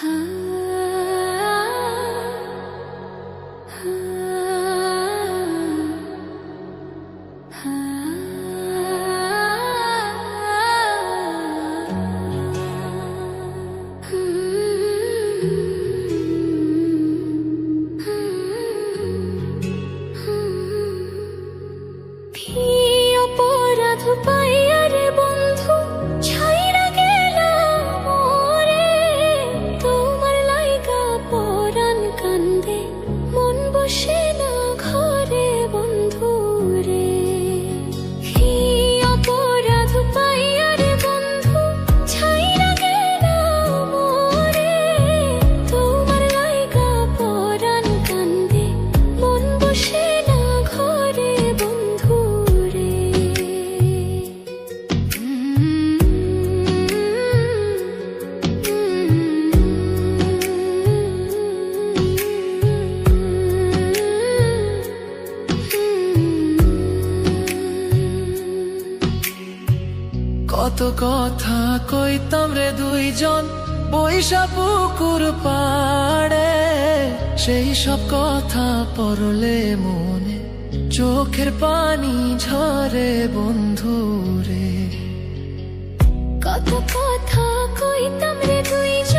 কত কথা কইতাম রে দুইজন বৈশা পুকুর পাড়ে, সেই সব কথা পড়লে মনে চোখের পানি ঝরে বন্ধু রে। কত কথা কইতাম রে দুইজন